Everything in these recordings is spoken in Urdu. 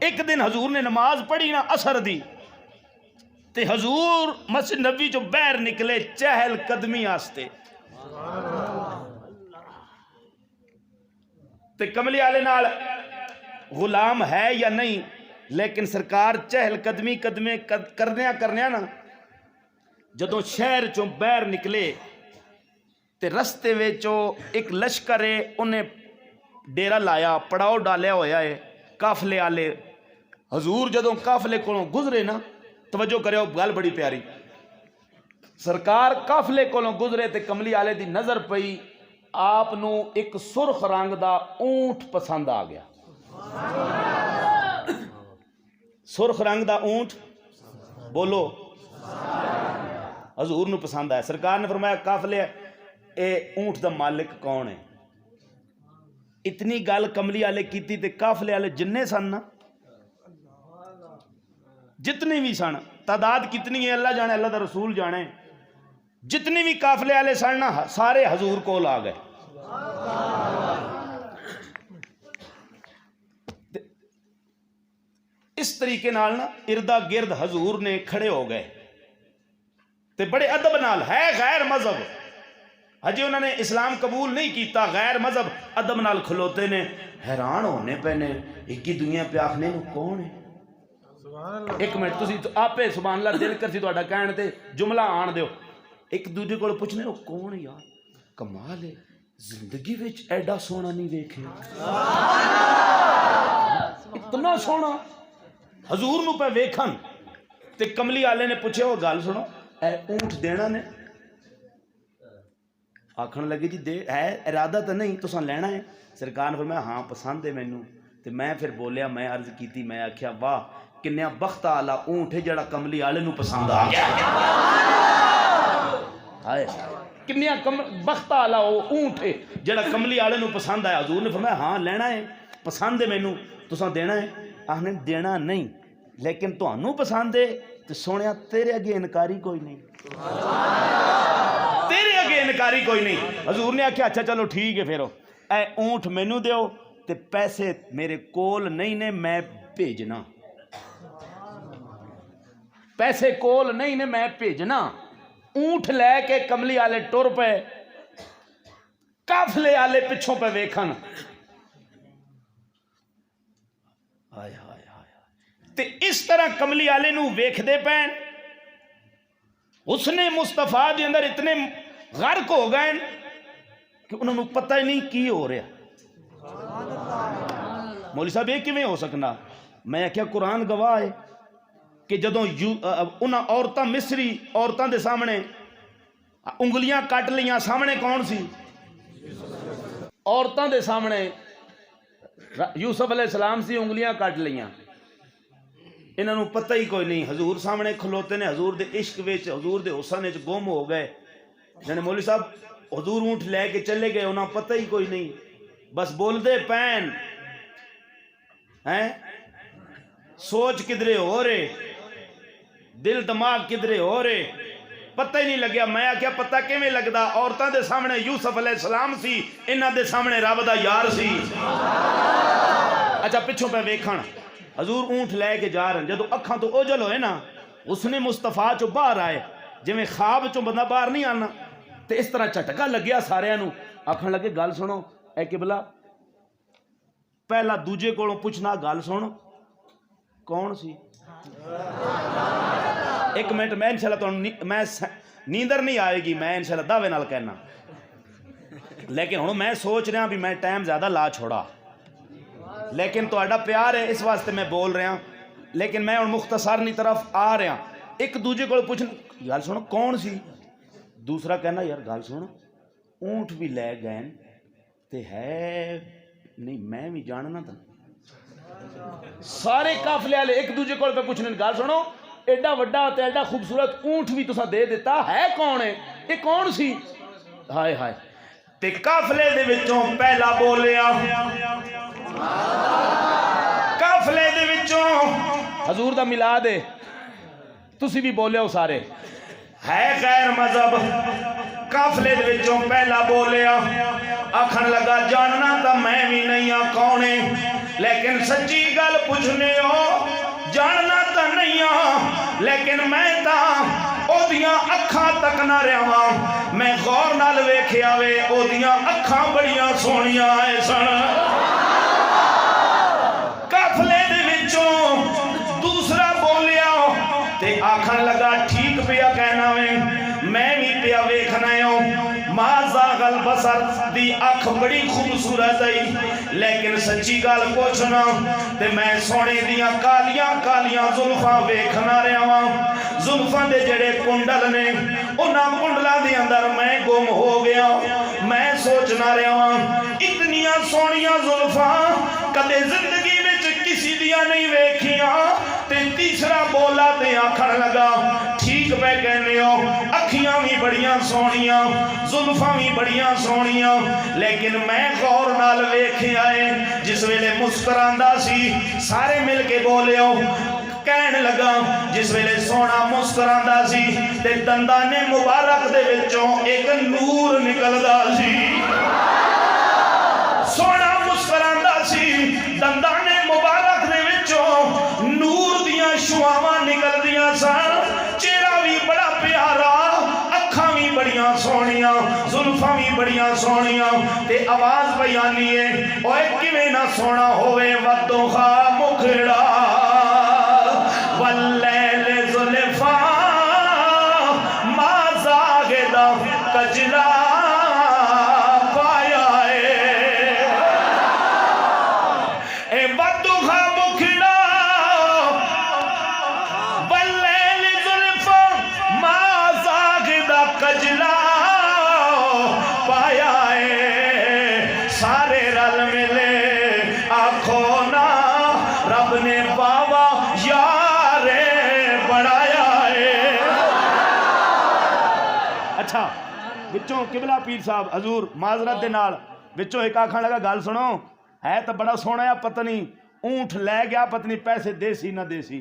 ایک دن حضور نے نماز پڑھی نا اثر دی تے حضور مسجد نبوی چو باہر نکلے چہل قدمی آستے تے کملی والے نال غلام ہے یا نہیں لیکن سرکار چہل قدمی کرنیا نا جدوں شہر چوں باہر نکلے تے رستے وچوں ایک لشکر ہے انہیں ڈیرا لایا پڑاؤ ڈالیا ہویا ہے قافلے والے حضور جدوں قافلے کولوں گزرے نا توجہ کرو گل بڑی پیاری سرکار قافلے کولوں گزرے تے کملی والے دی نظر پئی آپ نو ایک سرخ رنگ دا اونٹ پسند آ گیا سرخ رنگ دا اونٹ بولو حضور نو پسند آیا سرکار نے فرمایا قافلے اے اونٹ دا مالک کون ہے اتنی گل کملی والے کیتی تے قافلے والے جننے سن نا جتنی بھی سن تعداد کتنی ہے اللہ جانے اللہ دا رسول جانے جتنی بھی قافلے والے سن نا سارے حضور کول آ گئے اس طریقے نال نا اردا گرد حضور نے کھڑے ہو گئے تے بڑے ادب نال ہے غیر مذہب ہجے انہوں نے اسلام قبول نہیں کیتا غیر مذہب ادب نال کھلوتے نے حیران ہونے پہ نے ایک ہی دنیا پہ آخنے نو کون ہے ایک منٹ تسی آپ سبحان اللہ دل کر سی تہاڈا کہن تے جملہ آن دیو ایک دوجے کول پوچھنے او کون ہے یار کمال ہے زندگی وچ ایڈا سونا نہیں ویکھیا اتنا سونا حضور نو پہ ویکھن تے کملی والے نے پوچھے وہ گل سنو اے اونٹ دینا نے آکھن لگے جی دے ہے ارادہ تو نہیں تساں لینا ہے سرکار نے فرمایا ہاں پسند ہے مینوں تے میں پھر بولیا میں عرض کیتی میں آکھیا واہ کنیا بخت والا اونٹ ہے جڑا کملی والے نو پسند آ گیا ہائے کنیا بخت والا اونٹ ہے جڑا کملی والے نو پسند آیا حضور نے فرمایا ہاں لینا ہے پسند ہے مینوں تساں دینا ہے آخنے دینا نہیں لیکن تانوں پسند ہے تو سونیا تیرے اگے انکاری کوئی نہیں تیرے اگے انکاری کوئی نہیں حضور نے آکھیا اچھا چلو ٹھیک ہے پھر اے اونٹ مینوں دیو تے پیسے میرے کول نہیں نے میں بھیجنا پیسے کول نہیں نے میں بھیجنا اونٹ لے کے کملی والے ٹر پے قافلے والے پچھوں پہ ویکھن ہائے ہائے ہائے تے اس طرح کملی والے نو ویکھدے پین حسن مصطفیٰ دے اندر اتنے غرق ہو گئے کہ انہوں نے پتہ ہی نہیں کی ہو رہا مولوی صاحب یہ کیویں ہو سکنا میں کیا قرآن گواہ ہے کہ جدوں انہاں عورتاں مصری عورتاں دے سامنے انگلیاں کٹ لیاں سامنے کون سی عورتاں دے سامنے یوسف علیہ السلام سی انگلیاں کٹ لیاں انہاں نوں پتہ ہی کوئی نہیں حضور سامنے کھلوتے نے حضور دے عشق وچ حضور دے حسن وچ گم ہو گئے جنے مولوی صاحب حضور اونٹ لے کے چلے گئے انہاں پتہ ہی کوئی نہیں بس بول دے پین ہیں سوچ کدھرے ہو رہے دل دماغ کدھرے ہو رہے پتہ ہی نہیں لگیا میں کیا پتہ کیویں لگدا عورتاں دے سامنے یوسف علیہ السلام سی انہاں دے سامنے رب دا یار سی اچھا پچھوں پہ ویکھن حضور اونٹ لے کے جا رہے ہیں جدو اکھاں تو اوجل ہوئے نا حسن مصطفیٰ چو باہر آئے جویں خواب چو بندہ باہر نہیں آنا تے اس طرح چٹکا لگیا سارے نو آکھن لگے گل سنو اے قبلہ پہلا دوجے کولوں پوچھنا گل سن کون سی ایک منٹ میں انشاءاللہ تو میں نیندر نہیں آئے گی میں انشاءاللہ دعوے نال کہنا لیکن ہن میں سوچ رہا بھی میں ٹائم زیادہ لا چھوڑا لیکن تو اڈا پیار ہے اس واسطے میں بول رہا لیکن میں ہن مختصر نی طرف آ رہا ایک دوجے کو پوچھنا گل سنو کون سی دوسرا کہنا یار گل سن اونٹ بھی لے گئے تے ہے نہیں میں بھی جاننا تھا سارے قافلے والے ایک دوجے کو پوچھنے گل سنو ایڈا وڈا تے ایڈا خوبصورت اونٹ بھی تساں دے دیتا ہے کون ہے یہ کون سی ہائے ہائے تے قافلے دے وچوں پہلا بولیا قافلے دے وچوں حضور دا میلاد ہے تسی بھی بولے ہو سارے ہے غیر مذہب قافلے دے وچوں پہلا بولیا آکھن لگا جاننا تا میں بھی نہیں ہاں کون ہے لیکن سچی گل پوچھنے ہو جاننا تا نہیں ہاں لیکن میں تا اودیاں اکھاں تک نہ رہواں میں غور نال ویکھیا وے اودیاں اکھاں بڑیاں سونیاں اے سن قافلے دے وچوں دوسرا بولیا تے آکھن لگا ٹھیک پیا کہنا وے میں بھی پیا ویکھنا ہوں ما زاغ البصر دی اکھ بڑی خوبصورت ہے لیکن سچی گل پوچھنا تے میں سونے دیاں کالیاں کالیاں زلفاں ویکھنا رہا ہاں زلفاں دے جڑے کنڈل نے انہاں کنڈلاں دے اندر میں گم ہو گیا میں سوچنا رہا ہاں اتنیاں سونیاں زلفاں کدے زندگی وچ کسی دیاں نہیں ویکھیاں تے تیسرا بولا تے آکھن لگا ٹھیک پہ کہنے ہو اکھیاں بھی بڑیاں سونیاں زلفاں بھی بڑیاں سونیاں لیکن میں غور نال ویکھے آئے جس ویلے مسکراندا سی سارے مل کے بولے ہو کہن لگا جس ویلے سونا مسکراندا سی تے دندانے مبارک دے وچوں ایک نور نکلدا سی سونا مسکراندا سی دندانے مبارک دے وچوں نور دیاں شعاواں نکل دیاں سن چہرہ بھی بڑا پیارا اکھاں بھی بڑیاں سونیاں زلفاں بھی بڑیاں سونیاں تے آواز بیانی ہے اوے کیویں نہ سونا ہوئے ودوخا مکھڑا واللیل زلفا ما زاغدا کجلا پایا اے ودوخا مکھڑا واللیل زلفا ما زاغدا کجلا پایا سارے رل ملے آنکھوں نا رب نے پاوا یارے بڑھایا ہے اچھا بچوں قبلہ پیر صاحب حضور معذرت دے نال بچوں ایک آکھن لگا گل سنو ہے تو بڑا سونا ہے پتہ نہیں اونٹ لے گیا پتہ نہیں پیسے دیسی نہ دیسی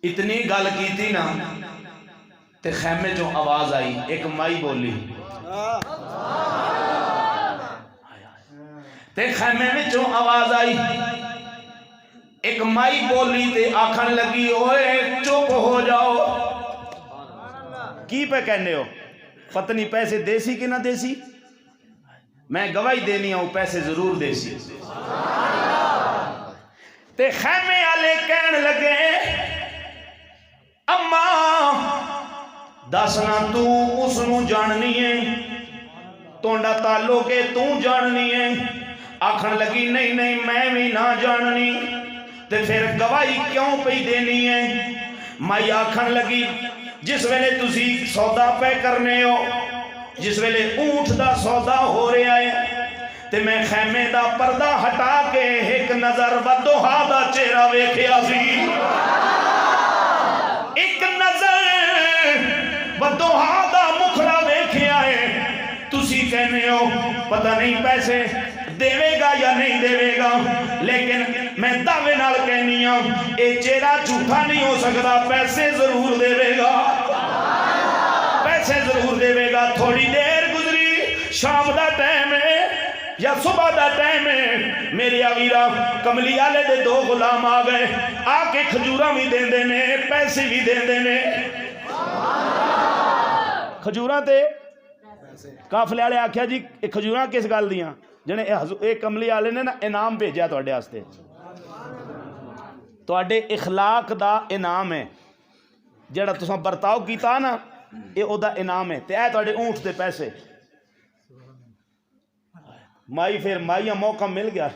اتنی گل کی تھی نا تے خیمے جو آواز آئی ایک مائی بولی تے خیمے میں جو آواز آئی ایک مائی بولی تے آکھن لگی اوے چپ ہو جاؤ کی پہ کہنے ہو پتہ نہیں پیسے دیسی کہ نہ دیسی میں گواہی دینی ہوں پیسے ضرور دیسی تے خیمے آلے کہن لگے اماں دسنا تو اس نو جاننی ہے تونڈا تعلق ہے تو جاننی ہے آکھن لگی نہیں نہیں میں بھی نہ جاننی تے پھر گواہی کیوں پہ دینی ہے مائی آکھن لگی جس ویلے تسی سودا پہ کرنے ہو جس ویلے اونٹ دا سودا ہو رہا ہے تے میں خیمے دا پردہ ہٹا کے ایک نظر ودوہا دا چہرہ ویکھیا سی ایک نظر ودوہا دا مکھڑا ویکھیا ہے تسی کہنے ہو پتہ نہیں پیسے دیوے گا یا نہیں دیوے گا لیکن میں دعوے نال کہنی ہوں اے چہرہ جھوٹا نہیں ہو سکتا پیسے ضرور دیوے گا پیسے ضرور دیوے گا تھوڑی دیر گزری شام دا ٹائم ہے یا صبح دا ٹائم ہے میری آویرہ کملی آلے دے دو غلام آ گئے آ کے کھجوراں بھی دین دینے پیسے بھی دین دینے کھجوراں تے قافلے والے آکھیا جی کھجوراں کس گل دیاں جنے ایک کملی آلے نے نا انعام بھیجیا تواڈے واسطے تواڈے اخلاق دا انعام ہے جڑا تساں برتاؤ کیتا نا اے او دا انعام ہے تے اے تواڈے اونٹ دے پیسے مائی پھر مائیاں موقع مل گیا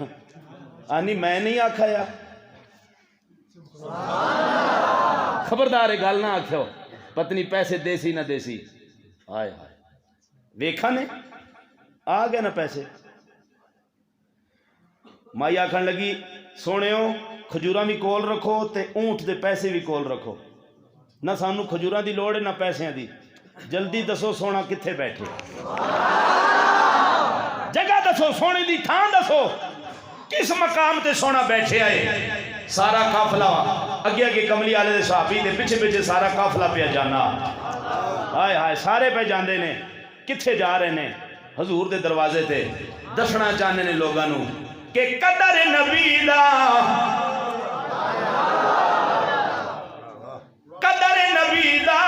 آنی میں نہیں آکھا یا خبردار گل نہ آکھو پتنی پیسے دیسی نہ دیسی آئے آئے ویکھا نے آ گئے نا پیسے مائی آکھن لگی سونے ہو کھجوراں بھی کول رکھو تے اونٹ دے پیسے بھی کول رکھو نہ سانو کھجوراں دی لوڑ ہے نہ پیسے دی جلدی دسو سونا کتھے بیٹھے جگہ دسو سونے دی تھان دسو کس مقام تے سونا بیٹھے آئے سارا قافلہ اگے اگے کملی والے دے صحابی دے پیچھے پیچھے سارا قافلہ پہ جانا ہائے ہائے سارے پہ جاندے نے کتھے جا رہے نے حضور دے دروازے تے دسنا چاہنے نے لوگاں نو کہ قدر نبی دا قدر نبی دا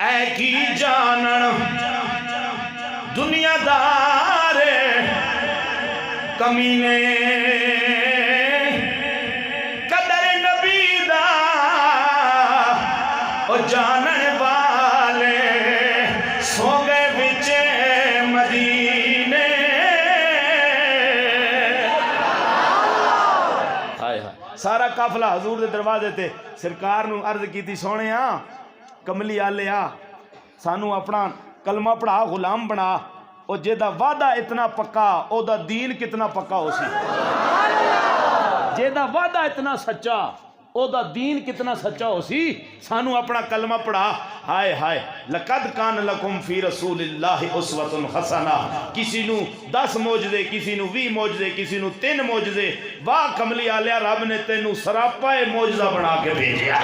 اے کی جانن دنیا دار کمینے قدر نبی دا او جانن والے سو گئے بچ مدینے سارا قافلہ حضور دے دروازے تے سرکار نو عرض کیتی سونے کملی آلیا سانو اپنا کلمہ پڑھا غلام بنا او جیدہ وعدہ اتنا پکا او دا دین کتنا پکا ہو سی جیدہ وعدہ اتنا سچا او دا دین کتنا سچا ہو سی سانو اپنا کلمہ پڑھا ہائے ہائے لقد کان لکم فی رسول اللہ اسوۃ حسنہ کسی نو 10 معجزے کسی نو 20 معجزے کسی نو 3 معجزے واہ کملی آلیا رب نے تینو سراپا معجزہ بنا کے بھیجیا